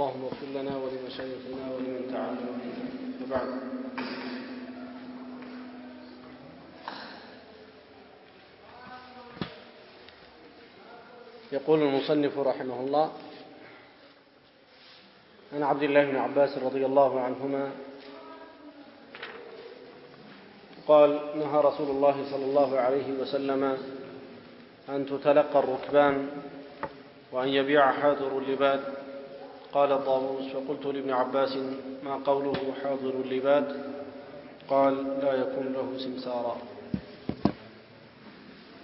اللهم اغفر لنا ولمشايخنا ولمن تعامل بنا وبعد. يقول المصنف رحمه الله: عن عبد الله بن عباس رضي الله عنهما قال: نهى رسول الله صلى الله عليه وسلم أن تتلقى الركبان وأن يبيع حاضر اللباد. قال طاووس: فقلت لابن عباس: ما قوله حاضر اللباد؟ قال: لا يكون له سمسارا.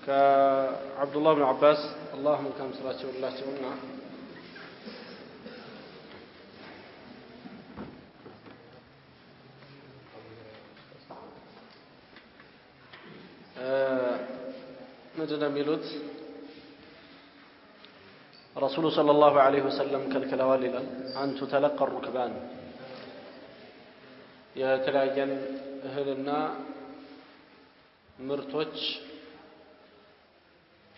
كعبد الله بن عباس اللهم كم سراتشو الله سونا مجد ميلوت رسول صلى الله عليه وسلم كالكلوالي أن تتلقى الركبان يتلاجن أهلنا مرتوش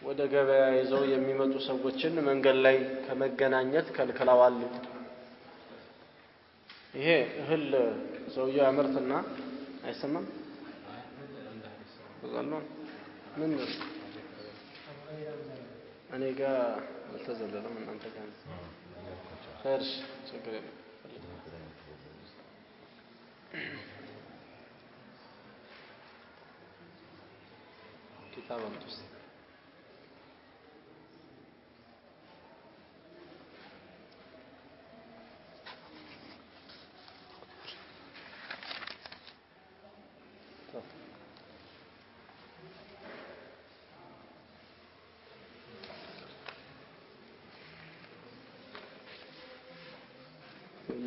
ወደ ገበያ ይዘው የሚመጡ ሰዎችን መንገድ ላይ ከመገናኘት ከልክለዋል። ይሄ እህል ሰውየው ያመርትና አይሰማም ወዛለው ምን እኔ ጋር አልተዘለለም እናንተ ጋር ኸይርሽ ችግር የለም ኪታቡን ተስ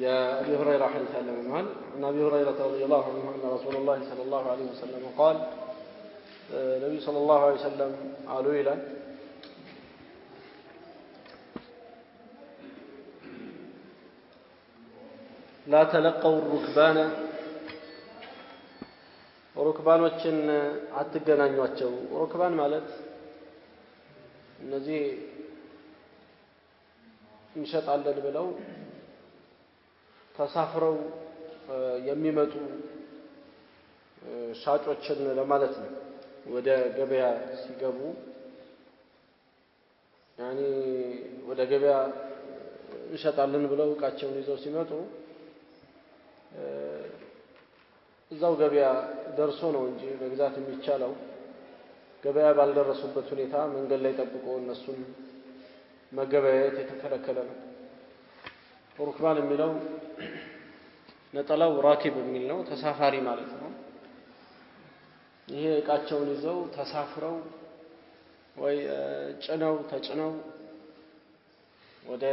يا أبي هريرة حديث عن عن أبي هريرة رضي الله عنه أن رسول الله صلى الله عليه وسلم قال: النبي صلى الله عليه وسلم قالوا إلى لا تلقوا الركبان ሩክባኖችን አትገናኟቸው። ሩክባን ማለት እነዚህ እንሸጣለን ብለው ተሳፍረው የሚመጡ ሻጮችን ለማለት ነው። ወደ ገበያ ሲገቡ ወደ ገበያ እንሸጣለን ብለው ዕቃቸውን ይዘው ሲመጡ እዛው ገበያ ደርሶ ነው እንጂ በግዛት የሚቻለው ገበያ ባልደረሱበት ሁኔታ መንገድ ላይ ጠብቆ እነሱን መገበያየት የተከለከለ ነው። ሩክባን የሚለው ነጠላው ራኪብ የሚል ነው፣ ተሳፋሪ ማለት ነው። ይሄ ዕቃቸውን ይዘው ተሳፍረው ወይ ጭነው ተጭነው ወደ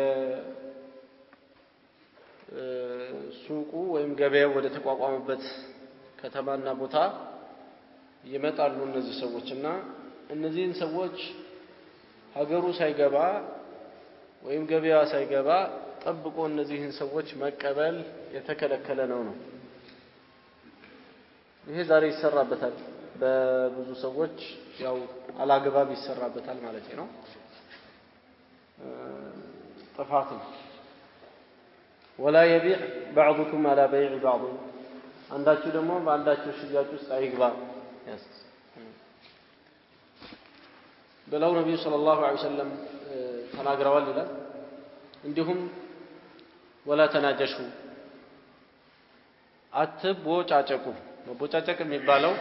ሱቁ ወይም ገበያው ወደ ተቋቋመበት ከተማና ቦታ ይመጣሉ እነዚህ ሰዎችና እነዚህን ሰዎች ሀገሩ ሳይገባ ወይም ገበያ ሳይገባ ጠብቆ እነዚህን ሰዎች መቀበል የተከለከለ ነው። ይሄ ዛሬ ይሰራበታል፣ በብዙ ሰዎች ያው አላግባብ ይሰራበታል ማለት ነው። ጥፋት ነው። ولا يبيع بعضكم على بيع بعض አንዳችሁ ደግሞ በአንዳችሁ ሽያጭ ውስጥ አይግባ ብለው ነብዩ ሰለላሁ ዐለይሂ ወሰለም ተናግረዋል ይላል። እንዲሁም ወላ ተናጀሹ አትቦጫጨቁ። መቦጫጨቅ የሚባለው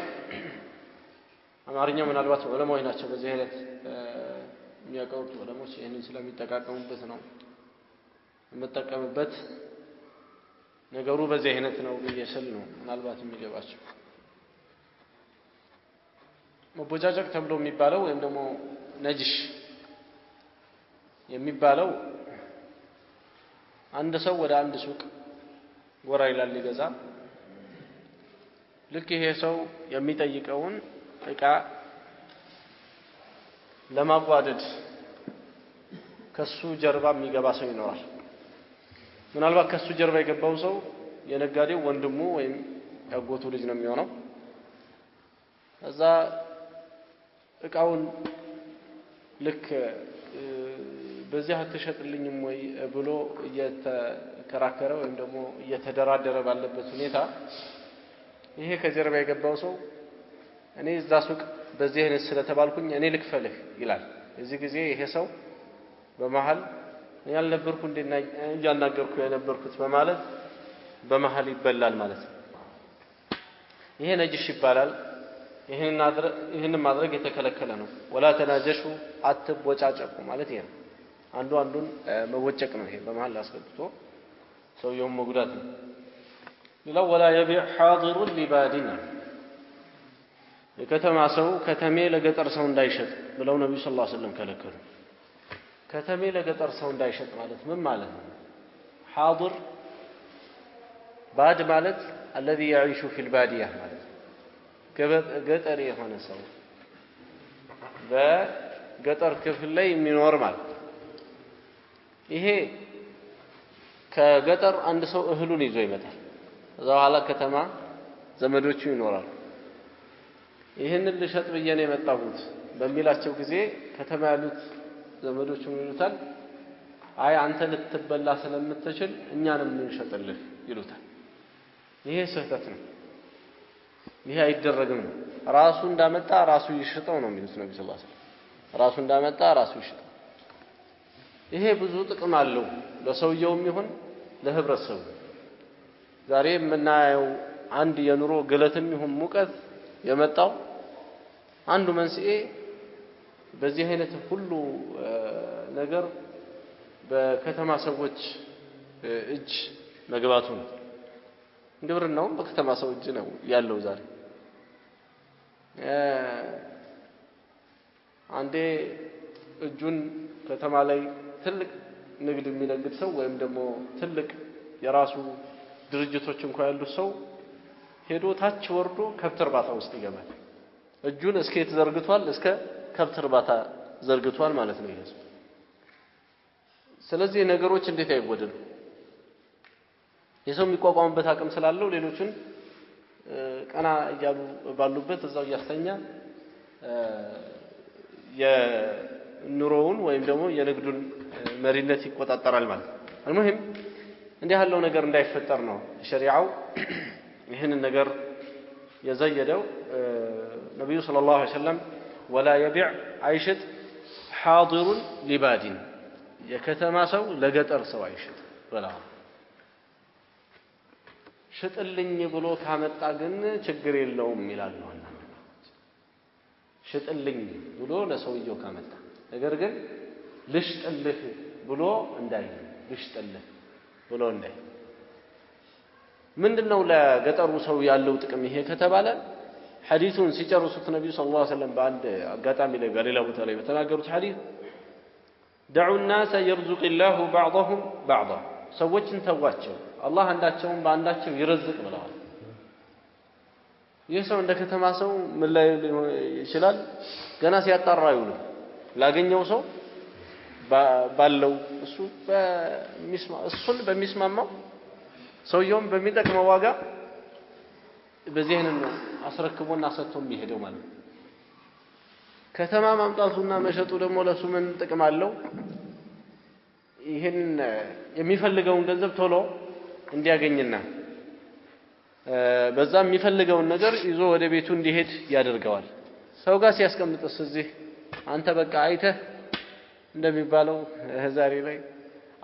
አማርኛ ምናልባት ዑለማዎች ናቸው በዚህ አይነት የሚያቀርቡት ዑለማዎች ይሄንን ስለሚጠቃቀሙበት ነው የምጠቀምበት ነገሩ በዚህ አይነት ነው በየሰል ነው ምናልባት የሚገባቸው። መቦጫጨቅ ተብሎ የሚባለው ወይም ደግሞ ነጅሽ የሚባለው አንድ ሰው ወደ አንድ ሱቅ ጎራ ይላል ሊገዛ። ልክ ይሄ ሰው የሚጠይቀውን ዕቃ ለማጓደድ ከሱ ጀርባ የሚገባ ሰው ይኖራል። ምናልባት ከሱ ጀርባ የገባው ሰው የነጋዴው ወንድሙ ወይም ያጎቱ ልጅ ነው የሚሆነው። እዛ ዕቃውን ልክ በዚህ አትሸጥልኝም ወይ ብሎ እየተከራከረ ወይም ደግሞ እየተደራደረ ባለበት ሁኔታ ይሄ ከጀርባ የገባው ሰው እኔ እዛ ሱቅ በዚህ አይነት ስለተባልኩኝ እኔ ልክፈልህ ይላል። እዚህ ጊዜ ይሄ ሰው በመሃል ያልነበርኩ እንደና እያናገርኩ የነበርኩት በማለት በመሃል ይበላል ማለት ነው። ይሄ ነጅሽ ይባላል። ይሄን ማድረግ የተከለከለ ነው። ወላ ተናጀሹ አትቦጫጨቁ ማለት ይሄ ነው። አንዱ አንዱን መወጨቅ ነው። ይሄ በመሃል አስገብቶ ሰውየውን መጉዳት ነው። ሌላው ወላ يبيع حاضر لبادنا የከተማ ሰው ከተሜ ለገጠር ሰው እንዳይሸጥ ብለው ነብዩ ሰለላሁ ዐለይሂ ወሰለም ከለከሉ። ከተሜ ለገጠር ሰው እንዳይሸጥ ማለት ምን ማለት ነው? حاضر ባድ ማለት الذي يعيش في البادية ማለት ገጠር የሆነ ሰው በገጠር ክፍል ላይ የሚኖር ማለት ይሄ ከገጠር አንድ ሰው እህሉን ይዞ ይመጣል። እዛ በኋላ ከተማ ዘመዶቹ ይኖራሉ። ይሄንን ልሸጥ ብዬ ነው የመጣሁት በሚላቸው ጊዜ ከተማ ያሉት ዘመዶቹ ይሉታል፣ አይ አንተ ልትበላ ስለምትችል እኛንም እንሸጥልህ ይሉታል። ይሄ ስህተት ነው። ይሄ አይደረግም። ራሱ እንዳመጣ ራሱ ይሽጠው ነው የሚሉት ነብዩ ሰለላሁ ዐለይሂ ወሰለም። ራሱ እንዳመጣ ራሱ ይሽጠው። ይሄ ብዙ ጥቅም አለው ለሰውየውም ይሁን ለህብረተሰቡ። ዛሬ የምናየው አንድ የኑሮ ግለትም ይሁን ሙቀት የመጣው አንዱ መንስኤ በዚህ አይነት ሁሉ ነገር በከተማ ሰዎች እጅ መግባቱ ነው። ግብርናው በከተማ ሰው እጅ ነው ያለው ዛሬ። አንዴ እጁን ከተማ ላይ ትልቅ ንግድ የሚነግድ ሰው ወይም ደግሞ ትልቅ የራሱ ድርጅቶች እንኳን ያሉት ሰው ሄዶ ታች ወርዶ ከብት እርባታ ውስጥ ይገባል። እጁን እስከ ተዘርግቷል፣ እስከ ከብት እርባታ ዘርግቷል ማለት ነው ይሄ። ስለዚህ ነገሮች እንዴት አይወደዱ? የሰው የሚቋቋምበት አቅም ስላለው ሌሎችን ቀና እያሉ ባሉበት እዛው ያስተኛ የኑሮውን ወይም ደግሞ የንግዱን መሪነት ይቆጣጣራል ማለት ነው። المهم እንዲህ ያለው ነገር እንዳይፈጠር ነው ሸሪዓው ይህንን ነገር የዘየደው። ነብዩ ሰለላሁ ዐለይሂ ወሰለም ወላ يبيع አይሽጥ حاضر لبادin የከተማ ሰው ለገጠር ሰው አይሽጥ ብለዋል። ሽጥልኝ ብሎ ካመጣ ግን ችግር የለውም ይላሉ። ሽጥልኝ ብሎ ለሰውየው ካመጣ ነገር ግን ልሽጥልህ ብሎ እንዳይ ልሽጥልህ ብሎ እንዳይ ምንድነው ለገጠሩ ሰው ያለው ጥቅም ይሄ ከተባለ ሐዲሱን ሲጨርሱት ነብዩ ሰለላሁ ዐለይሂ ወሰለም በአንድ አጋጣሚ ላይ በሌላ ቦታ ላይ በተናገሩት ሐዲስ دعوا الناس يرزق الله بعضهم بعضا ሰዎችን ተዋቸው አላህ አንዳቸውን በአንዳቸው ይረዝቅ ብለዋል። ይህ ሰው እንደ ከተማ ሰው ምን ላይ ይችላል? ገና ሲያጣራ ይውል ላገኘው ሰው ባለው እሱን በሚስማማው ሰውየውም በሚጠቅመው ዋጋ በዚህን ነው አስረክቦና ሰጥቶ የሚሄደው ማለት ነው። ከተማ ማምጣቱና መሸጡ ደግሞ ለሱ ምን ጥቅም አለው? ይሄን የሚፈልገውን ገንዘብ ቶሎ እንዲያገኝና በዛም የሚፈልገውን ነገር ይዞ ወደ ቤቱ እንዲሄድ ያደርገዋል። ሰው ጋር ሲያስቀምጥስ እዚህ አንተ በቃ አይተህ እንደሚባለው ዛሬ ላይ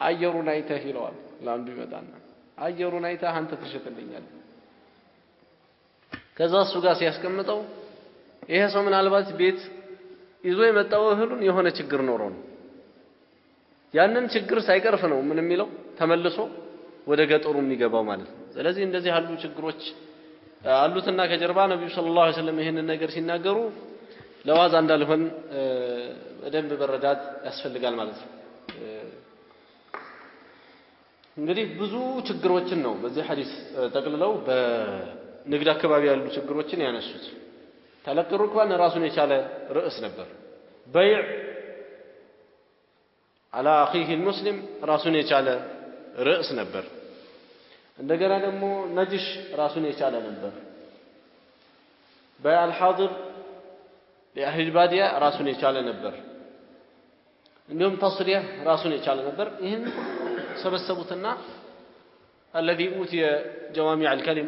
አየሩን አይተህ ይለዋል። ላንዱ ይመጣና አየሩን አይተህ አንተ ትሸጥልኛለህ። ከዛ እሱ ጋር ሲያስቀምጠው ይሄ ሰው ምናልባት ቤት ይዞ የመጣው እህሉን የሆነ ችግር ኖሮ ነው። ያንን ችግር ሳይቀርፍ ነው ምን የሚለው ተመልሶ ወደ ገጠሩ የሚገባው ማለት ነው። ስለዚህ እንደዚህ ያሉ ችግሮች አሉትና ከጀርባ ነብዩ ሰለላሁ ዐለይሂ ወሰለም ይሄንን ነገር ሲናገሩ ለዋዛ እንዳልሆን በደንብ በረዳት ያስፈልጋል ማለት ነው። እንግዲህ ብዙ ችግሮችን ነው በዚህ ሐዲስ ጠቅልለው በንግድ አካባቢ ያሉ ችግሮችን ያነሱት። ተለቅሩ እንኳን ራሱን የቻለ ርዕስ ነበር። በይዕ على اخيه المسلم ራሱን የቻለ ርዕስ ነበር። እንደገና ደግሞ ነጅሽ ራሱን የቻለ ነበር። በአል ሐاضر ለአህል ባዲያ ራሱን የቻለ ነበር። እንዲሁም ተስሪያ ራሱን የቻለ ነበር ይህን ሰበሰቡትና الذي اوتي جوامع الكلم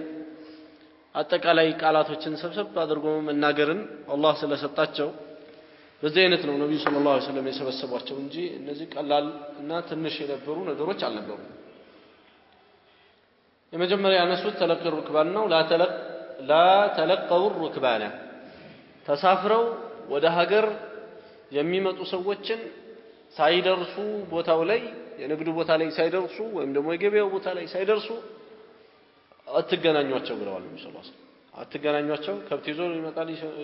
አጠቃላይ ቃላቶችን ሰብሰብ አድርጎ መናገርን አላህ ስለሰጣቸው በዚህ አይነት ነው ነብዩ ሰለላሁ ዐለይሂ ወሰለም የሰበሰቧቸው እንጂ እነዚህ ቀላል እና ትንሽ የነበሩ ነገሮች አልነበሩ የመጀመሪያ ያነሱት ተለቅ ሩክባን ነው ላ ተለቀው ሩክባና ተሳፍረው ወደ ሀገር የሚመጡ ሰዎችን ሳይደርሱ ቦታው ላይ የንግዱ ቦታ ላይ ሳይደርሱ ወይም ደግሞ የገበያው ቦታ ላይ ሳይደርሱ አትገናኙአቸው ብለዋል ነብዩ ሰለላሁ ዐለይሂ ወሰለም አትገናኙአቸው ከብት ይዞ ሊመጣ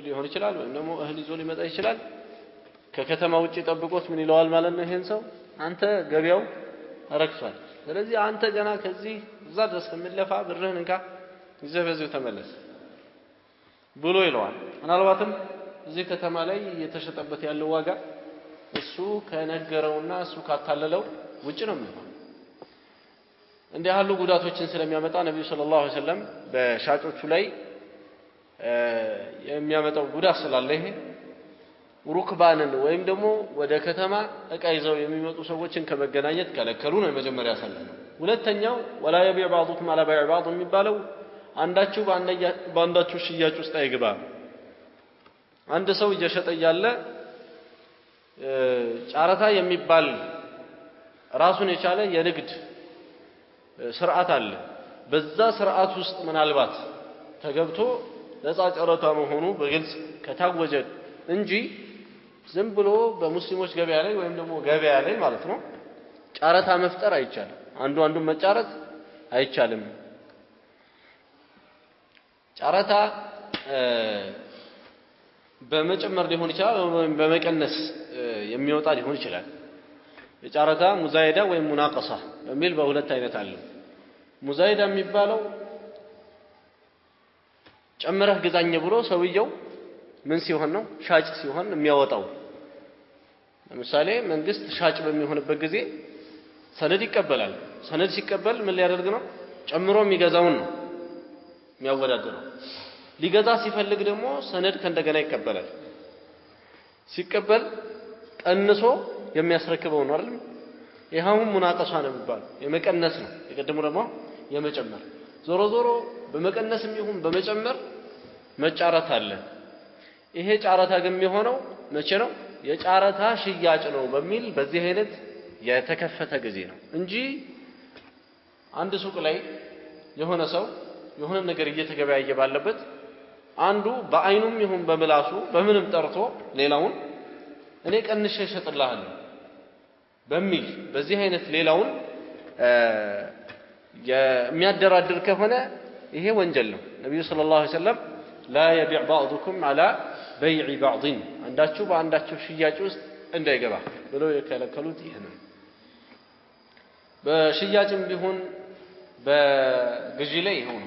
ሊሆን ይችላል ወይም ደግሞ እህል ይዞ ሊመጣ ይችላል ከከተማ ውጪ ጠብቆት ምን ይለዋል ማለት ነው ይሄን ሰው አንተ ገበያው ረክሷል ስለዚህ አንተ ገና ከዚህ እዛ ድረስ ከመለፋ ብርህን እንካ ይዘበዘው ተመለስ ብሎ ይለዋል ምናልባትም እዚህ ከተማ ላይ የተሸጠበት ያለው ዋጋ እሱ ከነገረውና እሱ ካታለለው ውጪ ነው የሚሆነው እንደ ያሉ ጉዳቶችን ስለሚያመጣ ነብዩ ሰለላሁ ዐለይሂ ወሰለም በሻጮቹ ላይ የሚያመጣው ጉዳት ስላለ ይሄ ሩክባንን ወይም ደግሞ ወደ ከተማ እቃ ይዘው የሚመጡ ሰዎችን ከመገናኘት ከለከሉ ነው የመጀመሪያ ሰለላሁ ሁለተኛው ወላ የቢዕ ባዕዱኩም አላ በይዕ ባዕድ የሚባለው አንዳችሁ በአንዳችሁ ሽያጭ ውስጥ አይገባ አንድ ሰው እየሸጠ ያለ ጫራታ የሚባል ራሱን የቻለ የንግድ ስርዓት አለ በዛ ስርዓት ውስጥ ምናልባት ተገብቶ ነፃ ጨረታ መሆኑ በግልጽ ከታወጀ እንጂ ዝም ብሎ በሙስሊሞች ገበያ ላይ ወይም ደግሞ ገበያ ላይ ማለት ነው ጫራታ መፍጠር አይቻልም አንዱን መጫረት አይቻልም ጫራታ በመጨመር ሊሆን ይችላል ወይም በመቀነስ የሚወጣ ሊሆን ይችላል የጫራታ ሙዛይዳ ወይም ሙናቀሳ በሚል በሁለት አይነት አለ ሙዛይዳ የሚባለው ጨምረህ ግዛኝ ብሎ ሰውየው ምን ሲሆን ነው ሻጭ ሲሆን የሚያወጣው ለምሳሌ መንግስት ሻጭ በሚሆንበት ጊዜ ሰነድ ይቀበላል ሰነድ ሲቀበል ምን ሊያደርግ ነው ጨምሮ የሚገዛውን ነው የሚያወዳድረው ሊገዛ ሲፈልግ ደግሞ ሰነድ ከእንደገና ይቀበላል ሲቀበል ቀንሶ የሚያስረክበው ነው አይደል ይሄው ሙናቀሳ ነው የሚባለው የመቀነስ ነው የቀደሙ ደግሞ የመጨመር ዞሮ በመቀነስም ይሁን በመጨመር መጫረት አለ ይሄ ጫራታ ግን የሚሆነው መቼ ነው የጫራታ ሽያጭ ነው በሚል በዚህ አይነት የተከፈተ ጊዜ ነው እንጂ አንድ ሱቅ ላይ የሆነ ሰው የሆነ ነገር እየተገበያየ ባለበት አንዱ በአይኑም ይሁን በመላሱ በምንም ጠርቶ ሌላውን እኔ ቀንሼ እሸጥልሃለሁ በሚል በዚህ አይነት ሌላውን የሚያደራድር ከሆነ ይሄ ወንጀል ነው ነብዩ ሰለላሁ ዐለይሂ ወሰለም لا يبيع بعضكم على بيع بعض አንዳችሁ በአንዳችሁ ሽያጭ ውስጥ እንዳይገባ ብለው የከለከሉት ይሄ ነው በሽያጭም ቢሆን በግዢ ላይ ሆኖ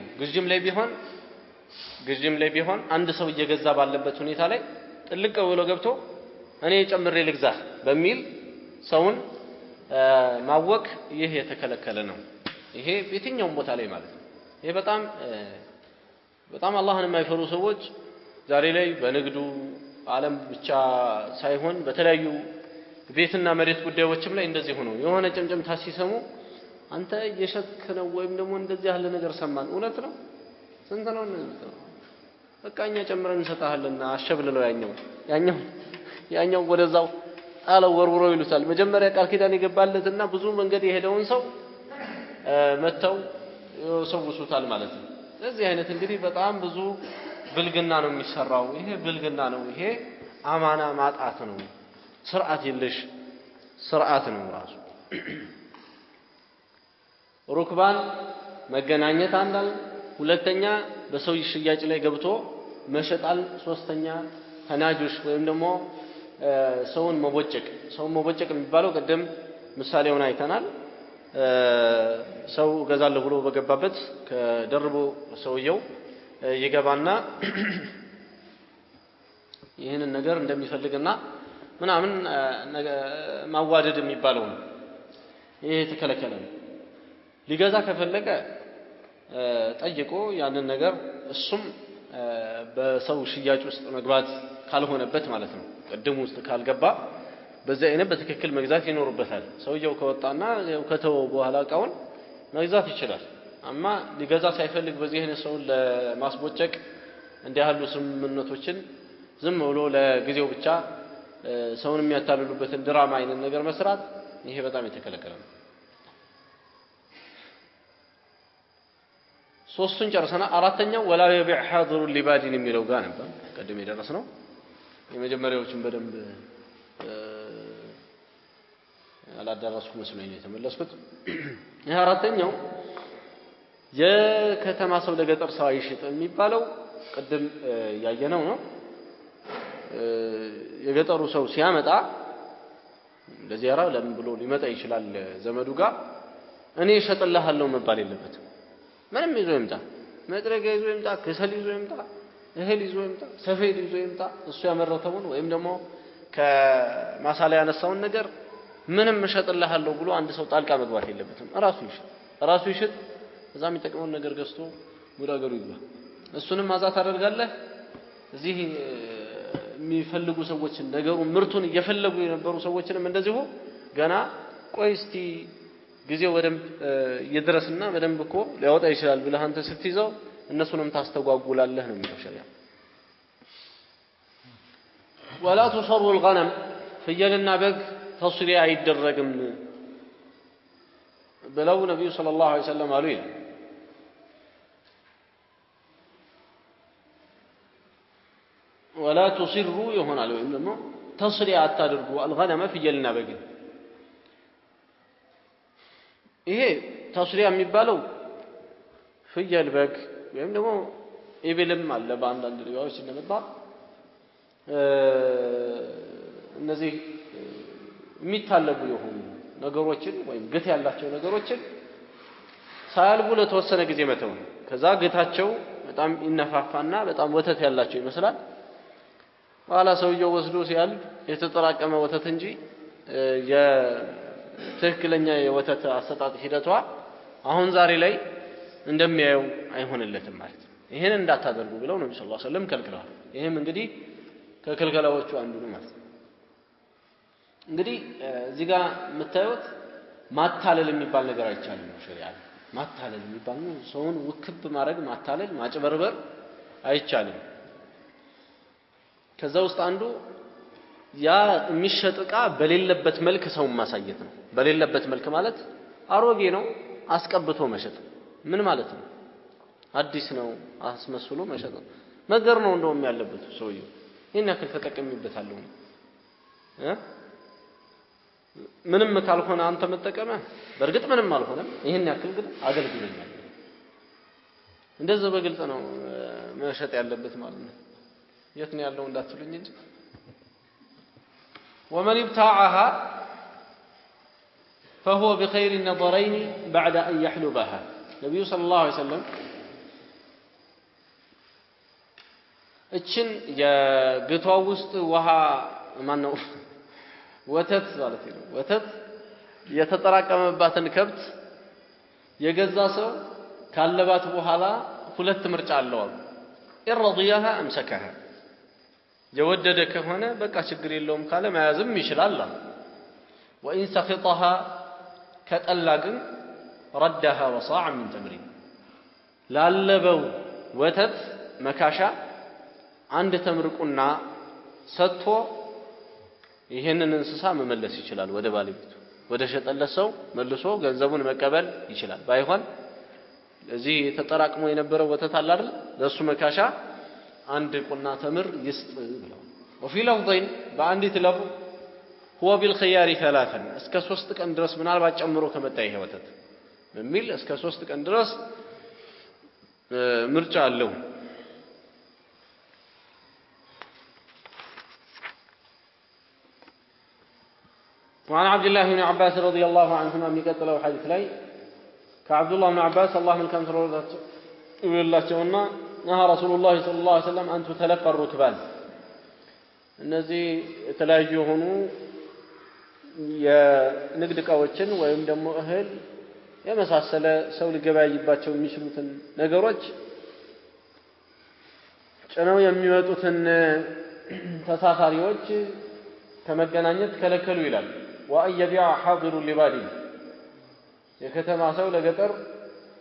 ግዢም ላይ ቢሆን አንድ ሰው እየገዛ ባለበት ሁኔታ ላይ ጥልቅ ብሎ ገብቶ እኔ ጨምሬ ልግዛ በሚል ሰውን ማወቅ ይሄ የተከለከለ ነው ይሄ የትኛውም ቦታ ላይ ማለት ነው ይሄ በጣም አላህን የማይፈሩ ሰዎች ዛሬ ላይ በንግዱ ዓለም ብቻ ሳይሆን በተለያዩ ቤትና መሬት ጉዳዮችም ላይ እንደዚህ ሆኖ የሆነ ጭምጭምታ ሲሰሙ አንተ እየሸጥክ ነው ወይም ደግሞ እንደዚህ ያለ ነገር ሰማን እውነት ነው ስንት ነው በቃኛ ጨምረን እንሰጣለን አሸብልለው ያኛው ወደዛው ጣለው ወርውሮ ይሉታል መጀመሪያ ቃል ኪዳን ይገባለትና ብዙ መንገድ የሄደውን ሰው መተው ሰውሱታል ማለት ነው ስለዚህ አይነት እንግዲህ በጣም ብዙ ብልግና ነው የሚሰራው ይሄ ብልግና ነው ይሄ አማና ማጣት ነው ስርዓት የለሽ ስርዓት ነው ራሱ ሩክባን መገናኘት አንዳል ሁለተኛ በሰው ሽያጭ ላይ ገብቶ መሸጣል ሶስተኛ ተናጁሽ ወይም ደግሞ ሰውን መቦጨቅ የሚባለው ቀደም ምሳሌውን አይተናል ሰው ገዛለ ብሎ በገባበት ከደርቦ ሰውየው ይገባና ይሄንን ነገር እንደሚፈልግና ምናምን ማዋደድ የሚባለው ነው ይሄ ተከለከለ ነው ሊገዛ ከፈለገ ጠይቆ ያንን ነገር እሱም በሰው ሽያጭ ውስጥ መግባት ካልሆነበት ማለት ነው ቀደም ውስጥ ካልገባ በዚህ አይነት በትክክል መግዛት ይኖርበታል ሰውየው ከወጣና ከተወው በኋላ እቃውን መግዛት ይችላል አማ ሊገዛ ሳይፈልግ በዚህ አይነት ሰውን ለማስቦጨቅ እንዲያሉ ስምምነቶችን ዝም ብሎ ለጊዜው ብቻ ሰውን የሚያታልሉበትን ድራማ አይነት ነገር መስራት ይሄ በጣም የተከለከለ ነው ሶስቱን ጨርሰና አራተኛው ወላ የቢዕ حاضر لبادين የሚለው ጋር ነበር ቀደም የደረስነው የመጀመሪያዎችን በደንብ አላደረስኩ መስሎኝ ነው የተመለስኩት ይሄ አራተኛው የከተማ ሰው ለገጠር ሰው አይሽጥ የሚባለው ቀደም ያየነው ነው የገጠሩ ሰው ሲያመጣ ለዚያራ ለምን ብሎ ሊመጣ ይችላል ዘመዱ ጋር እኔ እሸጥልሃለሁ መባል የለበትም ምንም ይዞ ይምጣ መጥረጊያ ይዞ ይምጣ ከሰል ይዞ ይምጣ እህል ይዞ ይምጣ ሰፌድ ይዞ ይምጣ እሱ ያመረተውን ወይም ደግሞ ከማሳላ ያነሳውን ነገር ምንም እሸጥልሃለሁ ብሎ አንድ ሰው ጣልቃ መግባት የለበትም ራሱ ይሽጥ እዛም የሚጠቅመውን ነገር ገዝቶ ወደ ሀገሩ ይግባ እሱንም ማዛት አደርጋለህ እዚህ የሚፈልጉ ሰዎችን ነገሩ ምርቱን እየፈለጉ የነበሩ ሰዎችንም እንደዚሁ ገና ቆይ እስቲ ጊዜው ወደም ይድረስና በደንብ እኮ ሊያወጣ ይችላል ብለህ አንተ ስትይዘው እነሱንም ታስተጓጉላለህ ነው የሚለው ሸሪዓ ولا تصر الغنم ፍየልና በግ ተስሪያ አይደረግም ብለው ነብዩ ሰለላሁ ዐለይሂ ወሰለም አሉ ይላል ولا تصروا يهونال ወይም ደግሞ ተስሪያ አታድርጉ الغنم ፍየልና በግ ይሄ ተስሪያ የሚባለው ፍየል በግ ወይም ደግሞ ኢብልም አለ በአንዳንድ ሪዋዮች እንደመጣ እነዚህ የሚታለቡ የሆኑ ነገሮችን ወይም ግት ያላቸው ነገሮችን ሳያልቡ ለተወሰነ ጊዜ መተው ከዛ ግታቸው በጣም ይነፋፋና በጣም ወተት ያላቸው ይመስላል ኋላ ሰውየው ወስዶ ሲያልብ የተጠራቀመ ወተት እንጂ የትክክለኛ የወተት አሰጣጥ ሂደቷ አሁን ዛሬ ላይ እንደሚያየው አይሆንለትም ማለት ነው ይሄን እንዳታደርጉ ብለው ነብዩ ሰለላሁ ዐለይሂ ወሰለም ከልክለዋል ይሄም እንግዲህ ከክልከላዎቹ አንዱ ነው ማለት ነው እንግዲህ እዚህ ጋር የምታዩት ማታለል የሚባል ነገር አይቻልም ነው ሸሪዓ ማታለል የሚባል ነው ሰውን ውክብ ማድረግ ማታለል ማጭበርበር አይቻልም ከዛ ውስጥ አንዱ ያ የሚሸጥቃ በሌለበት መልክ ሰው ማሳየት ነው በሌለበት መልክ ማለት አሮጌ ነው አስቀብቶ መሸጥ ምን ማለት ነው አዲስ ነው አስመስሎ መሸጥ ነገር ነው እንደውም ያለበት ሰውየው ይሄን ያክል ተጠቀምይበታለሁ ምንም ካልሆነ አንተ መጠቀመ በርግጥ ምንም አልሆነም ይሄን ያክል ግን አገልግሎኛል እንደዚህ በግልጽ ነው መሸጥ ያለበት ማለት ነው የት ነው ያለው እንዳትሉኝ እንጂ ومن ابتاعها فهو بخير النظرين بعد أن يحلبها النبي صلى الله عليه وسلم እችን የግቷው ውስጥ ውሃ ማን ነው ወተት ማለት ነው ወተት የተጠራቀመባትን ከብት የገዛ ሰው ካለባት በኋላ ሁለት ምርጫ አለው ኢርضيها امسكها የወደደ ከሆነ በቃ ችግር የለውም ካለ መያዝም ይችላል وان سخطها ከጠላ ግን ردها وصاع من تمر ላለበው ወተት መካሻ አንድ ተምርቁና ሰጥቶ ይሄንን እንስሳ መመለስ ይችላል ወደ ባለቤቱ ወደ ሸጠለት ሰው መልሶ ገንዘቡን መቀበል ይችላል ባይሆን እዚህ ተጠራቅሞ የነበረው ወተት አለ አይደል ለሱ መካሻ አንድ ቁና ተምር ይስጥ ብለው وفي لفظين በአንዲት ለፉ هو بالخيار ثلاثا እስከ 3 ቀን ድረስ ምናልባት ጨምሮ ከመጣ ይሄ ወተት በሚል እስከ 3 ቀን ድረስ ምርጫ አለው وعن عبد الله بن عباس رضي الله عنهما ميقتلوا حديث لي كعبد الله بن عباس الله من كم سرورات يقول الله تعالى نهى رسول الله صلى الله عليه وسلم أن تتلقى الركبان الذي تلاجهون የንግድ ቃዎችን ወይም ደግሞ እህል የመሳሰለ ሰው ሊገበያይባቸው የሚችሉትን ነገሮች ጨነው የሚወጡትን ተሳፋሪዎች ከመገናኘት ከለከሉ ይላል وأن يبيع حاضر لبادي የከተማ ሰው ለገጠር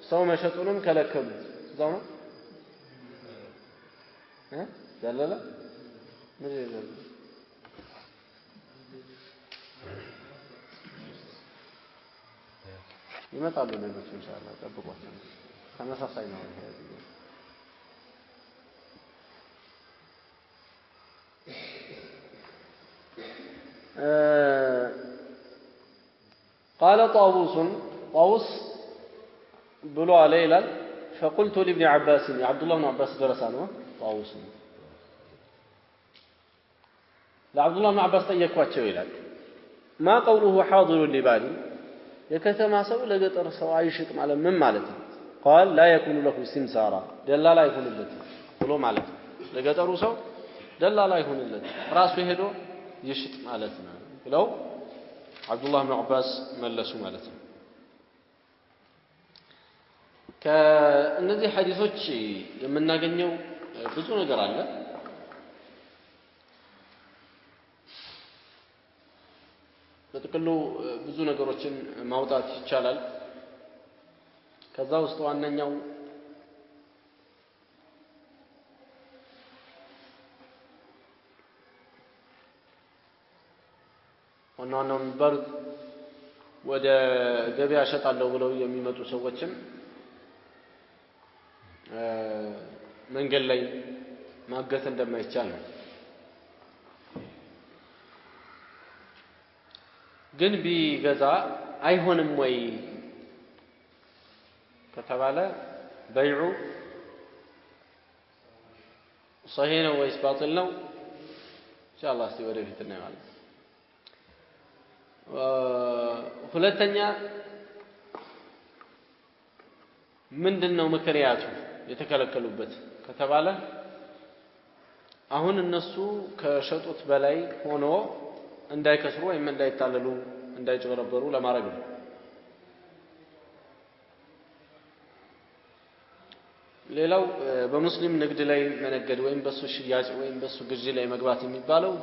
ሰው መሸጡንም ከለከሉ እዛው ነው ዘለለ ምን ይላል ይመጣሉ ሌሎች ኢንሻአላህ ጠብቋቸው ተመሳሳይ ነው ይሄ قال طاووس بلو عليه فقلت لابن عباس عبد الله بن عباس درسانه طاووس لعبد الله بن عباس ጠየኳቸው ይላል ما قوله حاضر لبالي የከተማ ሰው ለገጠር ሰው አይሽጥ ማለት ምን ማለት ነው قال لا يكون له سمسارا ደላላ አይሆንለት ብሎ ማለት ነው ለገጠሩ ሰው ደላላ አይሆንለት ራሱ ሄዶ ይሽጥ ማለት ነው ብለው አብዱላህ ኢብኑ አባስ መለሱ ማለት ነው ከእነዚህ ሐዲሶች የምናገኘው ብዙ ነገር አለ በጥቅሉ ብዙ ነገሮችን ማውጣት ይቻላል ከዛ ውስጥ ዋነኛው ዋናው የሚባሉት ወደ ገበያ ሸጣለሁ ብለው የሚመጡ ሰዎችን መንገድ ላይ ማገት እንደማይቻል ነው ግን ቢገዛ አይሆንም ወይ ከተባለ በይዑ صحيح ነው ወይስ ባጢል ነው ኢንሻአላህ እስቲ ወደፊት እናያለን ሁለተኛ ምንድነው ምክንያቱ የተከለከሉበት ከተባለ አሁን እነሱ ከሸጡት በላይ ሆኖ እንዳይከስሩ ወይም እንዳይታለሉ እንዳይጨበረበሩ ለማድረግ ነው ሌላው በሙስሊም ንግድ ላይ መነገድ ወይም በሱ ሽያጭ ወይም በሱ ግዢ ላይ መግባት የሚባለው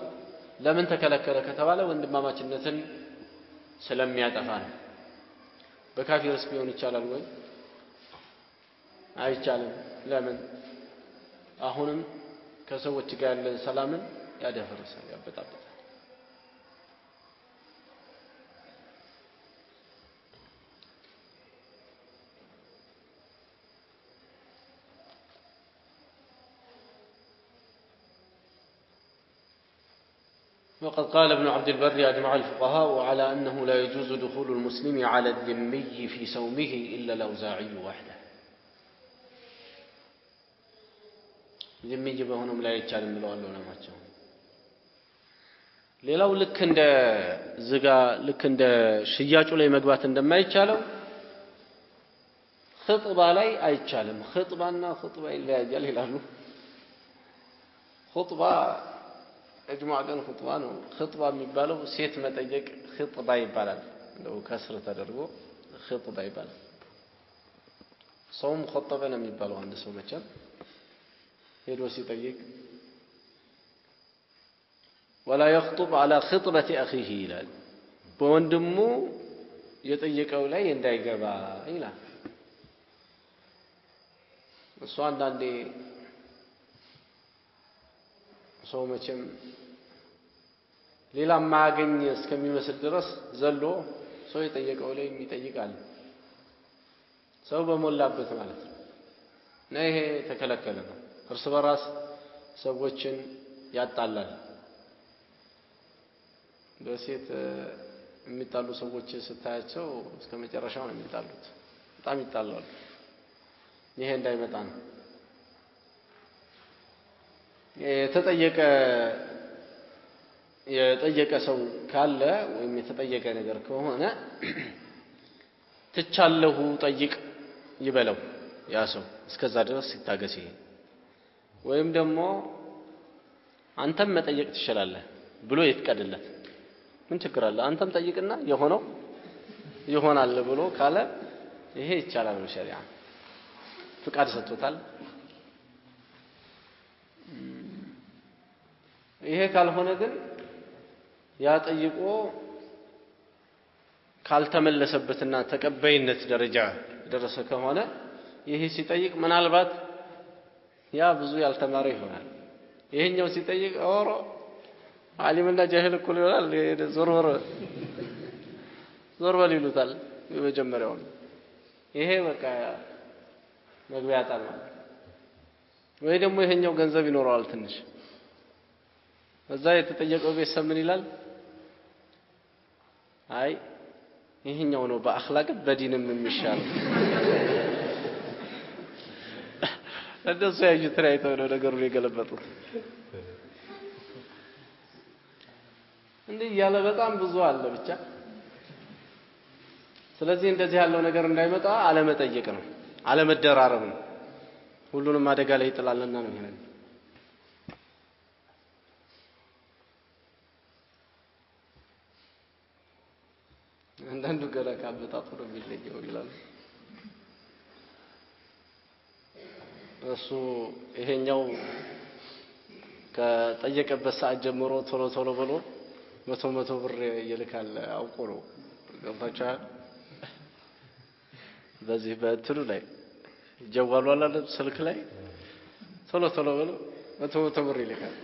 ለምን ተከለከለ ከተባለ ወንድማማችነትን ስለሚያጠፋ ነው በካፊርስ ቢሆን ይቻላል ወይ አይቻልም ለምን አሁንም ከሰዎች ጋር ያለ ሰላምን ያደፈርሳል ያበጣበጣል وقد قال ابن عبد البر أجمع الفقهاء على أنه لا يجوز دخول المسلم على الذمي في سومه إلا الأوزاعي وحده ذمي جبهنهم لا يتشالم بلو الله نماتهم ሌላው ልክ እንደ ዝጋ ልክ እንደ ሽያጩ ላይ መግባት እንደማይቻለው ኹጥባ ላይ አይቻልም ኹጥባና ኹጥባ ይለያያል ይላሉ ኹጥባ እጅማዕ ግን ኹጥባ ነው ኹጥባ የሚባለው ሴት መጠየቅ ኹጥባ ይባላል እንደው ከስር ተደርጎ ኹጥባ ይባላል ሰውም ኹጥባ ነው የሚባለው አንድ ሰው መቼም ሄዶ ሲጠይቅ ولا يخطب على خطبة أخيه ይላል በወንድሙ የጠየቀው ላይ እንዳይገባ ይላል እሱ አንዳንዴ ሰው መቼም ሌላ ማገኝ እስከሚመስል ድረስ ዘሎ ሰው የጠየቀው ላይ ይጠይቃል ሰው በሞላበት ማለት ነው እና ይሄ ተከለከለ ነው እርስ በራስ ሰዎችን ያጣላል በሴት የሚጣሉ ሰዎች ስታያቸው እስከ መጨረሻው ነው የሚጣሉት በጣም ይጣላሉ ይሄ እንዳይመጣ ነው የጠየቀ ሰው ካለ ወይም የተጠየቀ ነገር ከሆነ ትቻለሁ ጠይቅ ይበለው ያ ሰው እስከዛ ድረስ ሲታገስ ይሄ ወይም ደግሞ አንተም መጠየቅ ትችላለህ ብሎ ይፍቀድለት ምን ችግር አለ አንተም ጠይቅና የሆነው ይሆናል ብሎ ካለ ይሄ ይቻላል በሸሪዓ ፍቃድ ሰጥቶታል ይሄ ካልሆነ ግን ያ ጠይቆ ካልተመለሰበትና ተቀባይነት ደረጃ ደረሰ ከሆነ ይሄ ሲጠይቅ ምናልባት ያ ብዙ ያልተማረ ይሆናል ይሄኛው ሲጠይቅ ኦሮ ዓሊምና ጃሂል እኮ ይሆናል ዞርበል ይሉታል በመጀመሪያው ይሄ በቃ መግቢያ ያጣል ወይ ደግሞ ይሄኛው ገንዘብ ይኖረዋል ትንሽ እዛ የተጠየቀው ቤተሰብ ምን ይላል አይ ይሄኛው ነው በአኽላቅ በዲንም የሚሻለው እንደሱ ያዩት አይተው ነው ነገሩን የገለበጡት እንዴ ያለ በጣም ብዙ አለ ብቻ ስለዚህ እንደዚህ ያለው ነገር እንዳይመጣ አለመጠየቅ ነው አለመደራረብ ነው ሁሉንም አደጋ ላይ ይጥላልና ነው ይሄን አንዳንዱ ገና ካበጣጡ ነው የሚለየው ይላል እሱ ይሄኛው ከጠየቀበት ሰዓት ጀምሮ ቶሎ ብሎ መቶ ብር ይልካል አውቆ ነው ገብታችኋል በዚህ በትሩ ላይ ጀዋሉ አለ ስልክ ላይ ቶሎ ብሎ መቶ ብር ይልካል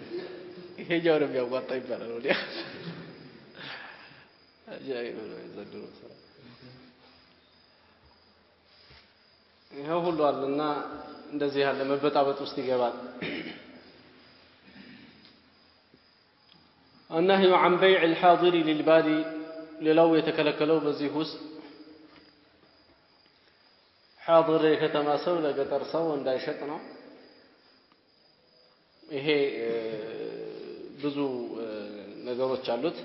ይሄኛው ነው የሚያዋጣ ይባላል ወዲያ አጃይብ ነው ዘንድሮ ስራ ይሄው ሁሉ አለና እንደዚህ ያለ መበጣበጥ ውስጥ ይገባል النهي عن بيع الحاضر للبادي للو يتكلكلوا በዚህ ውስጥ حاضر የከተማ ሰው ለገጠር ሰው እንዳይሸጥ ነው ይሄ ብዙ ነገሮች አሉት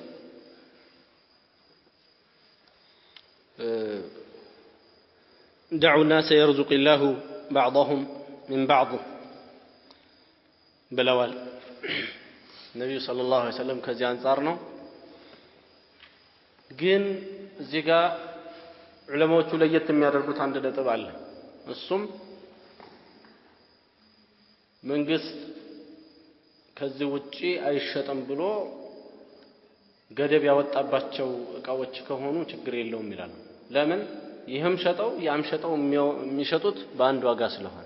دعوا الناس يرزق الله بعضهم من بعض بلوال النبي صلى الله عليه وسلم ከዚህ አንፃር ነው ግን እዚህ ጋር ዑለማዎቹ ለየት የሚያደርጉት አንድ ነጥብ አለ እሱም መንግስት ከዚህ ውጪ አይሸጥም ብሎ ገደብ ያወጣባቸው እቃዎች ከሆኑ ችግር የለውም ይላሉ ለምን ይህም ሸጠው ያም ሸጠው የሚሸጡት በአንድ ዋጋ ስለሆነ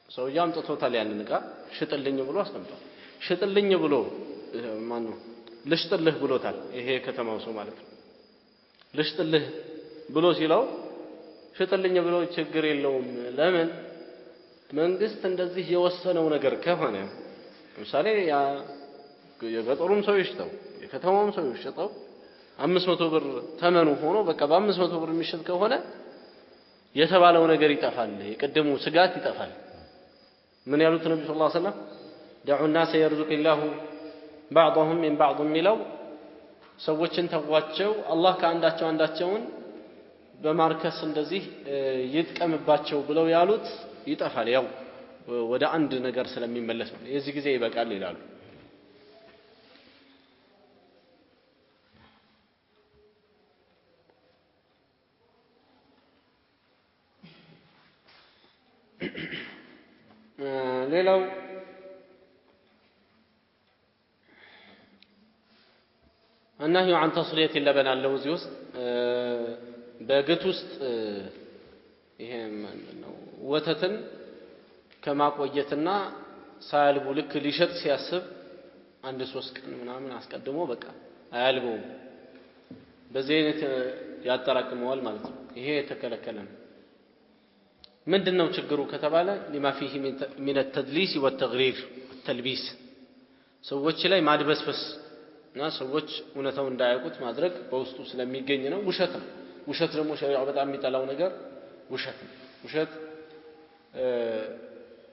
ሰውየው አምጥቶታል ያንን እቃ ሽጥልኝ ብሎ አስቀምጧል ሽጥልኝ ብሎ ማን ነው ልሽጥልህ ብሎታል ይሄ ከተማው ሰው ማለት ነው ልሽጥልህ ብሎ ሲለው ሽጥልኝ ብሎ ችግር የለውም ለምን መንግስት እንደዚህ የወሰነው ነገር ከሆነ ለምሳሌ የገጠሩም ሰው ይሽጠው የከተማውም ሰው ይሽጠው 500 ብር ተመኑ ሆኖ በቃ በ500 ብር የሚሸጥ ከሆነ የተባለው ነገር ይጠፋል የቀደሙ ስጋት ይጠፋል ምን ያሉት ነብዩ ሰለላሁ ዐለይሂ ወሰለም دعوا الناس يرزق الله بعضهم من بعض ሚለው ሰዎችን ተዋቸው አላህ ከአንዳቸውን በማርከስ እንደዚህ ይጥቀምባቸው ብለው ያሉት ይጠፋል ያው ወደ አንድ ነገር ስለሚመለስ ነው የዚህ ጊዜ ይበቃል ይላሉ ሌላው النهي عن تصلية اللبن اللوز ውስጥ በግት ውስጥ ይሄ ነው ወተትን ከማቆየትና ሳልቡ ልክ ሊሸጥ ሲያስብ አንድ 3 ቀን ምናምን አስቀድሞ በቃ አያልበው በዚህ አይነት ያጠራቅመዋል ማለት ነው ይሄ የተከለከለ ነው ምንድነው ችግሩ ከተባለ لما فيه من التدليس والتغرير والتلبيس ሰዎች ላይ ማድበስበስ እና ሰዎች እውነታው እንዳያውቁት ማድረግ በውስጡ ስለሚገኝ ነው ውሸት ደግሞ ሸሪዓው በጣም የሚጠላው ነገር ውሸት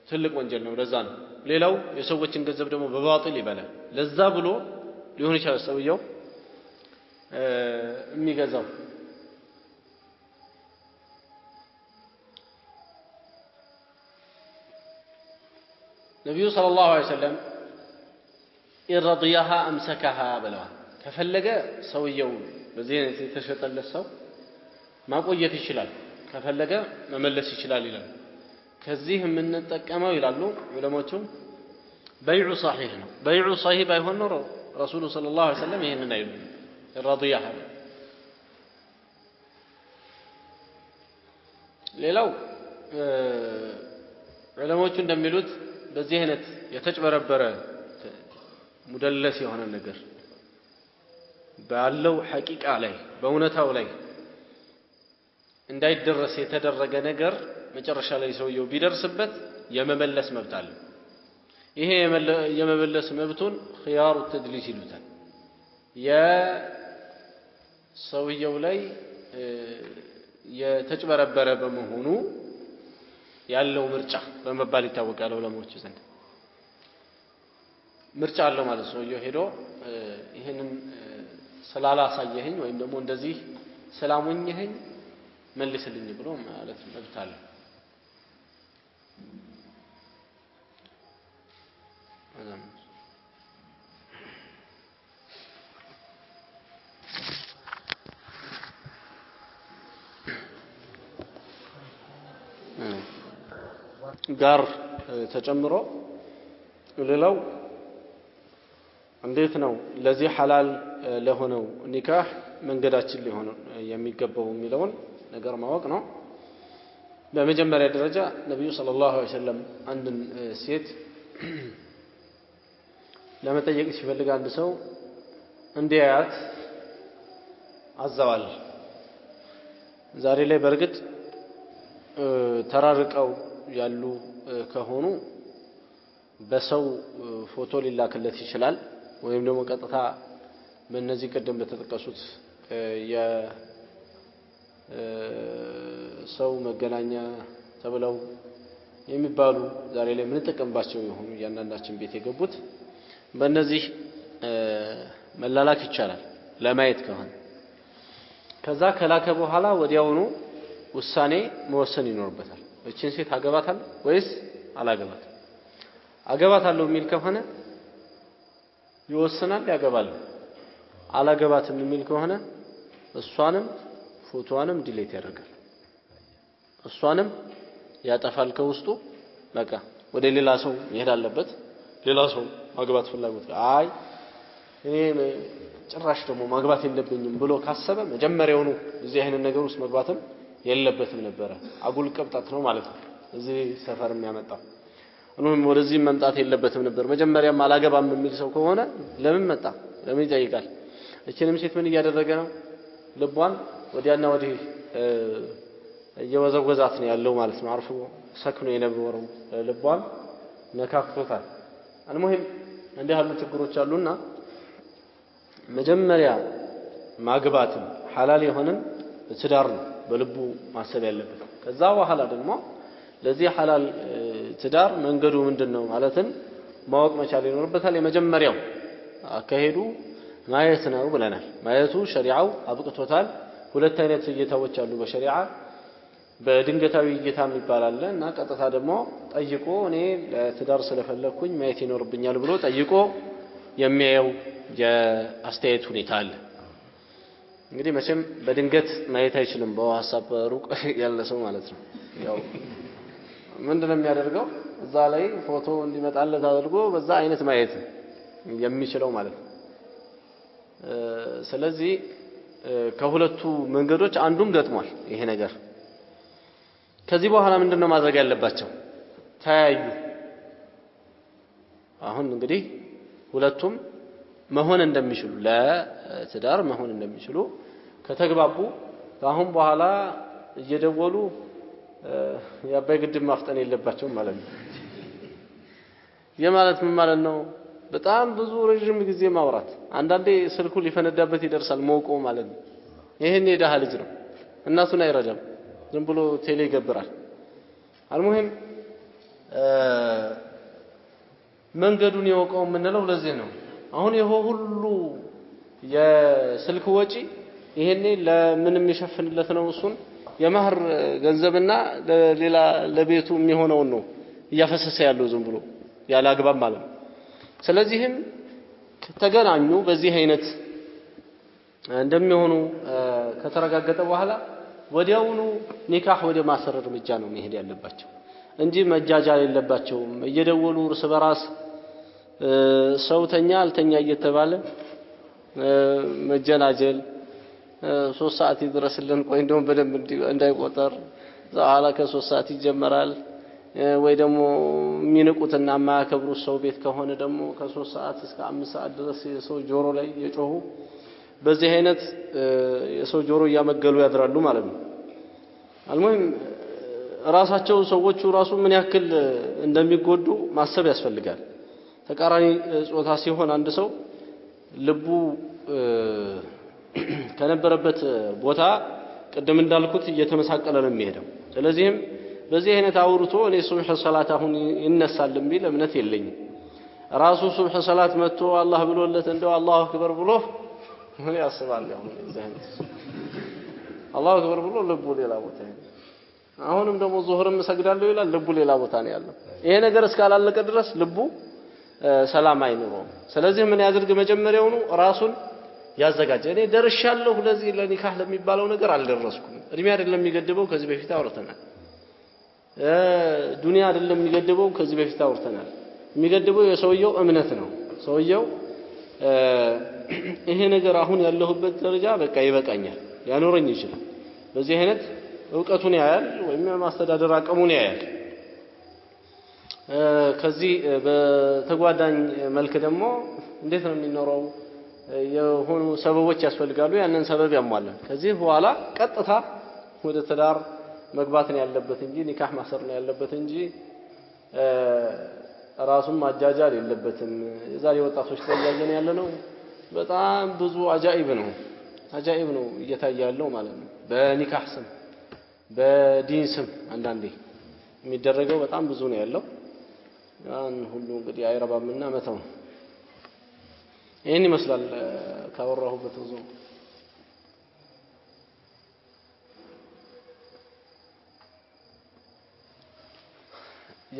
ትልቅ ወንጀል ነው ለዛ ነው ሌላው የሰዎችን ገንዘብ ደግሞ በባጢል ይበላል ለዛ ብሎ ሊሆን ይችላል ሰውየው የሚገዛው ነብዩ ሰለላሁ ዐለይሂ ወሰለም ኢርዲያሃ አምሰካሃ ብለዋል ከፈለገ ሰውየው በዚህ አይነት የተሸጠለት ሰው ማቆየት ይችላል ከፈለገ መመለስ ይችላል ይላል ከዚህ የምንጠቀመው ይላሉ ዑለማዎቹ በይዑ صحيح ነው በይዑ صحيح ባይሆን ኖሮ ረሱሉ ሰለላሁ ዐለይሂ ወሰለም ይሄንን አይሉ الرضيع ሌላው ዑለማዎቹ እንደሚሉት በዚህ አይነት የተጭበረበረ ሙደለስ የሆነ ነገር ባለው ሐቂቃ ላይ በእውነታው ላይ እንዳይደረስ የተደረገ ነገር መጨረሻ ላይ ሰውየው ቢደርስበት የመመለስ መብት አለ ይሄ የመመለስ መብቱን ኺያሩ ተድሊስ ይሉታል የሰውየው ላይ የተጭበረበረ በመሆኑ ያለው ምርጫ በመባል ይታወቃል ዑለማዎች ዘንድ ምርጫ አለው ማለት ነው ሄዶ ይሄንን ስላላሳየኸኝ ወይም ደግሞ እንደዚህ ሰላሙኝኸኝ መልስልኝ ብሎ ማለት መብት አለ ጋር ተጨምሮ ሌላው እንዴት ነው ለዚህ ሐላል ለሆነው ኒካህ መንገዳችን ሊሆን የሚገባው የሚለውን ነገር ማወቅ ነው በመጀመሪያ ደረጃ ነብዩ ሰለላሁ ዐለይሂ ወሰለም አንድን ሴት ለመጠየቅ ሲፈልግ አንድ ሰው እንዲያያት አዘዋል ዛሬ ላይ በርግጥ ተራርቀው ያሉ ከሆኑ በሰው ፎቶ ሊላክለት ይችላል ወይም ደግሞ ቀጥታ በእነዚህ ቀደም በተጠቀሱት የሰው መገናኛ ተብለው የሚባሉ ዛሬ ላይ ምን ተቀምባቸው የሆኑ ያንዳንዳችን ቤት የገቡት በእነዚህ መላላክ ይቻላል ለማየት ከሆነ ከዛ ከላከ በኋላ ወዲያውኑ ውሳኔ መወሰን ይኖርበታል እቺን ሴት አገባታለሁ ወይስ አላገባትም አገባታለሁ የሚል ከሆነ ይወስናል ያገባል አላገባትም የሚል ከሆነ እሷንም ፎቶዋንም ዲሌት ያደርጋል እሷንም ያጠፋል ከውስጡ በቃ ወደ ሌላ ሰው ይሄድ አለበት ሌላ ሰው ማግባት ፍላጎት አይ እኔ ጭራሽ ደግሞ ማግባት የለብኝም ብሎ ካሰበ መጀመሪያውኑ እዚህ አይነት ነገር ውስጥ መግባትም የለበትም ነበር አጉል ቅብጣት ነው ማለት ነው እዚህ ሰፈር የሚያመጣው እነሆም ወደዚህ መምጣት የለበትም ነበር መጀመሪያም አላገባም የሚል ሰው ከሆነ ለምን መጣ ለምን ይጠይቃል እቺንም ሴት ምን እያደረገ ነው ልቧን ወዲያና ወዲህ እየወዘወዛት ነው ያለው ማለት ነው አርፎ ሰክኖ የነበረው ልቧን ነካክቶታል አልሙሂም እንዲህ ያሉ ችግሮች አሉና መጀመሪያ ማግባትም ሐላል የሆነን ትዳር ነው በልቡ ማሰብ ያለበት ከዛ በኋላ ደግሞ ለዚህ ሐላል ትዳር መንገዱ ምንድነው ማለትን ማወቅ መቻል ይኖርበታል የመጀመሪያው አካሄዱ ማየት ነው ብለናል ማየቱ ሸሪዓው አብቅቶታል ሁለት አይነት እይታዎች አሉ በሸሪዓ በድንገታዊ እይታ ይባላል እና ቀጥታ ደግሞ ጠይቆ እኔ ለትዳር ስለፈለኩኝ ማየት ይኖርብኛል ብሎ ጠይቆ የሚያየው የአስተያየት ሁኔታ አለ እንግዲህ መቼም በድንገት ማየት አይችልም በሐሳብ ሩቅ ያለ ሰው ማለት ነው ያው ምንድነው የሚያደርገው እዛ ላይ ፎቶ እንዲመጣለት አድርጎ በዛ አይነት ማየት የሚችለው ማለት ነው ስለዚህ ከሁለቱ መንገዶች አንዱም ገጥሟል ይሄ ነገር ከዚህ በኋላ ምንድነው ማድረግ ያለባቸው ታያዩ አሁን እንግዲህ ሁለቱም መሆን እንደሚችሉ ለትዳር መሆን እንደሚችሉ ከተግባቡ አሁን በኋላ እየደወሉ ያባይ ግድብ ማፍጠን የለባቸውም ማለት ነው የማለት ምን ማለት ነው በጣም ብዙ ረጅም ጊዜ ማውራት አንዳንዴ ስልኩ ሊፈነዳበት ይደርሳል ሞቆ ማለት ነው ይሄን የደሃ ልጅ ነው እናቱን አይረዳም ዝም ብሎ ቴሌ ይገብራል አልሙሂም መንገዱን ያወቀው ምንለው ለዚህ ነው አሁን ይሄ ሁሉ የስልክ ወጪ ይሄኔ ለምንም ይሸፍንለት ነው እሱን የማህር ገንዘብና ለሌላ ለቤቱ የሚሆነው ነው ያፈሰሰ ያለው ዝም ብሎ ያለ አግባብ ማለት ነው ስለዚህም ከተገናኙ በዚህ አይነት እንደሚሆኑ ከተረጋገጠ በኋላ ወዲያውኑ ኒካህ ወደ ማሰር እርምጃ ነው መሄድ ያለባቸው እንጂ መጃጃል የለባቸውም እየደወሉ እርስ በራስ ሰውተኛ አልተኛ እየተባለ መጀናጀል 3 ሰዓት ይድረስልን ቆይ እንደውም በደንብ እንዳይቆጠር ዛላ ከ3 ሰዓት ይጀመራል ወይ ደግሞ ሚንቁትና ማያከብሩት ሰው ቤት ከሆነ ደግሞ ከ3 ሰዓት እስከ 5 ሰዓት ድረስ የሰው ጆሮ ላይ የጮሁ በዚህ አይነት የሰው ጆሮ ያመገሉ ያድራሉ ማለት ነው አልሙሂም ራሳቸው ሰዎቹ ራሱ ምን ያክል እንደሚጎዱ ማሰብ ያስፈልጋል ተቃራኒ ጾታ ሲሆን አንድ ሰው ልቡ ከነበረበት ቦታ ቀደም እንዳልኩት እየተመሳቀለ ነው የሚሄደው ስለዚህም በዚህ አይነት አውርቶ እኔ ሱብህ ሰላት አሁን ይነሳል ቢል እምነት የለኝም ራሱ ሱብህ ሰላት መጥቶ አላህ ብሎለት እንደው አላሁ አክበር ብሎ ምን ያስባል አሁን ዘህን አላሁ አክበር ብሎ ልቡ ሌላ ቦታ አሁንም ደግሞ ዙህርም ሰግዳለሁ ይላል ልቡ ሌላ ቦታ ነው ያለው ይሄ ነገር እስካላለቀ ድረስ ልቡ ሰላም አይኖርም ስለዚህ ምን ያድርግ መጀመሪያው ነው ራሱን ያዘጋጀ እኔ ደርሻለሁ ለዚህ ለኒካህ ለሚባለው ነገር አልደረስኩም እድሜ አይደለም የሚገድበው ከዚህ በፊት አውርተናል ዱንያ አይደለም የሚገድበው ከዚህ በፊት አውርተናል የሚገድበው የሰውየው እምነት ነው ሰውየው ይሄ ነገር አሁን ያለሁበት ደረጃ በቃ ይበቃኛል ያኖረኝ ይችላል በዚህ አይነት ዕውቀቱን ያያል ወይም ማስተዳደር አቅሙን ያያል ከዚህ በተጓዳኝ መልክ ደግሞ እንዴት ነው የሚኖረው የሆኑ ሰበቦች ያስፈልጋሉ ያንን ሰበብ ያሟላል ከዚህ በኋላ ቀጥታ ወደ ትዳር መግባት ነው ያለበት እንጂ ኒካህ ማሰር ነው ያለበት እንጂ ራሱን ማጃጃል የለበትም የዛሬ ወጣቶች ተያየን ያለ ነው በጣም ብዙ አጃኢብ ነው እየታየ ያለው ማለት ነው በኒካህ ስም በዲን ስም አንዳንዴ የሚደረገው በጣም ብዙ ነው ያለው ያን ሁሉ እንግዲህ አይረባምና መተው ይሄን ይመስላል ካወራሁበት ብዙ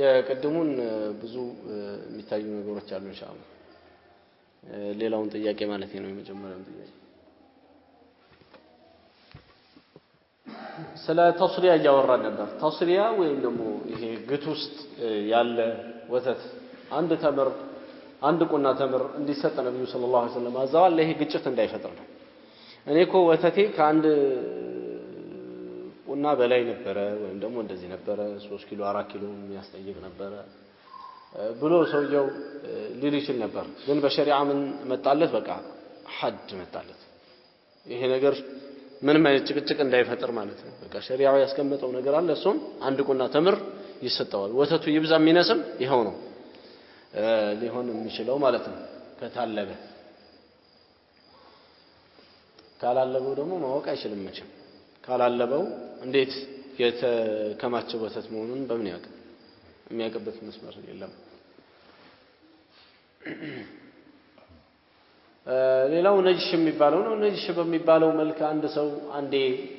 የቀደሙን ብዙ የሚታዩ ነገሮች አሉ ኢንሻአላህ ሌላውን ጥያቄ ማለት ነው የመጀመሪያው ጥያቄ ስለ ተስሪያ ያወራን ነበር ተስሪያ ወይም ደግሞ ይሄ ግት ውስጥ ያለ ወተት አንድ ተምር አንድ ቁና ተምር እንዲሰጥ ነብዩ ሰለላሁ ዐለይሂ ወሰለም አዘዋል ለይሄ ግጭት እንዳይፈጥር ነው እኔኮ ወተቴ ከአንድ ቁና በላይ ነበረ ወይም ደግሞ እንደዚህ ነበረ 3 ኪሎ 4 ኪሎ የሚያስጠይቅ ነበረ ብሎ ሰውየው ሊል ይችል ነበር ግን በሸሪዓ ምን መጣለት በቃ ሐድ መጣለት ይሄ ነገር ምንም አይነት ጭቅጭቅ እንዳይፈጥር ማለት ነው በቃ ሸሪዓው ያስቀመጠው ነገር አለ እሱም አንድ ቁና ተምር ይሰጠዋል ወተቱ ይብዛ የሚነስም ይሄው ነው ሊሆን የሚችለው ማለት ነው ከታለበ ካላለበው ደግሞ ማወቅ አይችልም መቼም ካላለበው እንዴት የተከማቸ ወተት መሆኑን በምን ያውቅ የሚያውቅበት መስመር የለም ሌላው ነጅሽ የሚባለው ነው ነጅሽ በሚባለው መልክ አንድ ሰው አንዴ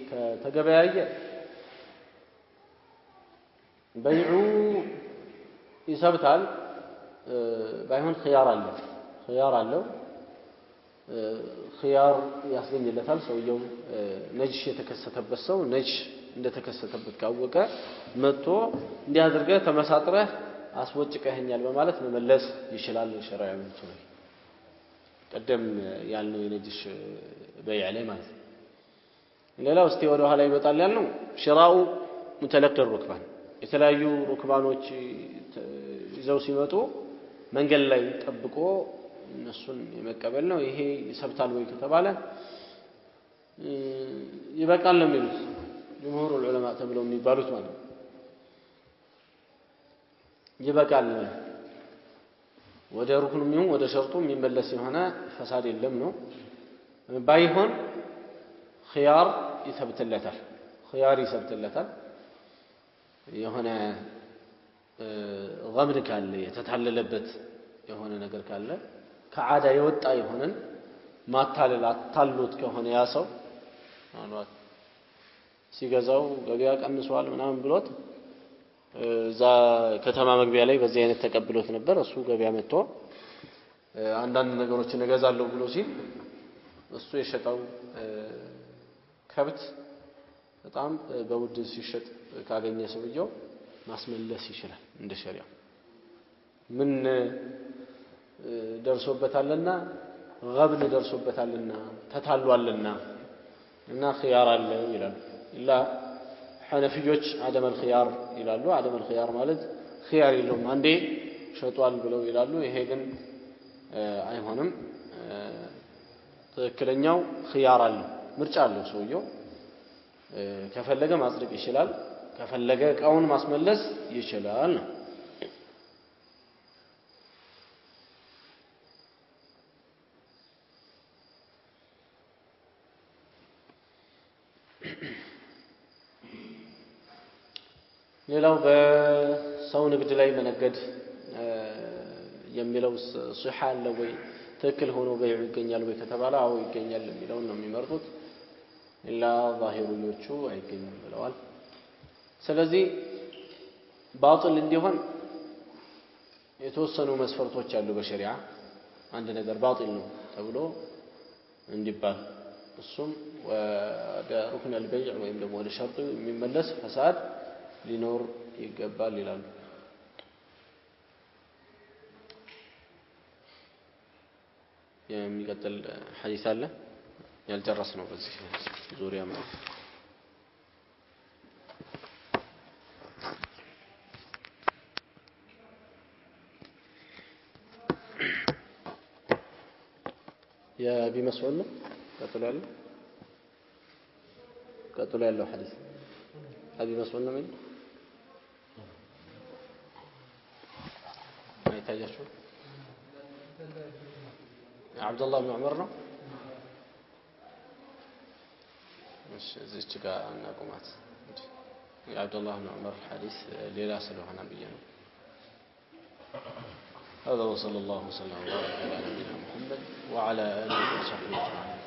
ከተገበያየ በይዑ ይሰብታል ባይሆን ኺያር አለው ኺያር ያስገኝለታል ሰውየው ነጅሽ የተከሰተበት ሰው ነጅሽ እንደተከሰተበት ካወቀ መጥቶ እንዲያደርገ ተመሳጥረህ አስወጭቀህኛል በማለት መመለስ ይችላል ሸሪዓው ነው ቀደም ያልነው የነጅሽ በይዕ ላይ ማለት ነው ሌላው እስቲ ወደ ኋላ ይመጣል ያልነው ሽራኡ ሙተለቅር ሩክባን የተለያዩ ሩክባኖች ይዘው ሲመጡ መንገድ ላይ ጠብቆ እነሱን የመቀበል ነው ይሄ ይሰብታል ወይ ከተባለ ይበቃል ነው የሚሉት ጀምሁር ዑለማ ተብለው የሚባሉት ማለት ነው ይበቃል ወደ ሩክኑም ይሁን ወደ ሸርጡም የሚመለስ የሆነ ፈሳድ የለም ነው ባይሆን ኺያር ይሰብትለታል የሆነ غمر ካለ የተታለለበት የሆነ ነገር ካለ ከዓዳ የወጣ የሆነን ማታለል አታሉት ከሆነ ያ ሰው ማለት ሲገዛው ገበያ ቀንሷል ምናምን ብሎት እዛ ከተማ መግቢያ ላይ በዚህ አይነት ተቀብሎት ነበር እሱ ገበያ መጥቶ አንዳንድ ነገሮችን እገዛለሁ ብሎ ሲል እሱ የሸጠው ከብት በጣም በውድ ሲሸጥ ካገኘ ሰውየው ማስመለስ ይችላል እንደ ሸሪዓ ምን ደርሶበታልና غبن ደርሶበታልና ተታሏልና እና خيار አለ ይላሉ ኢላ ሐነፊዮች عدم الخيار ይላሉ عدم الخيار ማለት خيار የለውም አንዴ ሸጧል ብለው ይላሉ ይሄ ግን አይሆንም ትክክለኛው خيار አለ ምርጫ አለው ሰውየው ከፈለገ ማጽደቅ ይችላል ከፈለገ እቃውን ማስመለስ ይችላል ሌላው በሰው ንግድ ላይ መነገድ የሚለው ሱሐ አለ ወይ ትክክል ሆኖ በይዑ ይገኛል ወይ ከተባለ አዎ ይገኛል የሚለው ነው የሚመርጡት ኢላ ዛሂሩዮቹ አይገኝም ብለዋል ስለዚህ ባጢል እንዲሆን የተወሰኑ መስፈርቶች አሉ በሸሪዓ አንድ ነገር ባጢል ነው ተብሎ እንዲባል እሱም ወደ ሩክን አልበይዕ ወይም ደግሞ ወደ ሸርጡ የሚመለስ ፈሳድ ሊኖር ይገባል ይላሉ የሚቀጥል ሐዲስ አለ ያልጨረስነው በዚህ ዙሪያ ማለት يا أبي مسعود قتلوا له حديث أبي مسعود من ما يحتاج شو عبد الله بن عمر مش زي كذا نقومات عبد الله بن عمر الحديث ليلا سلوه نبينا هذا وصلى الله وسلم وبارك على نبينا محمد وعلى آله وصحبه أجمعين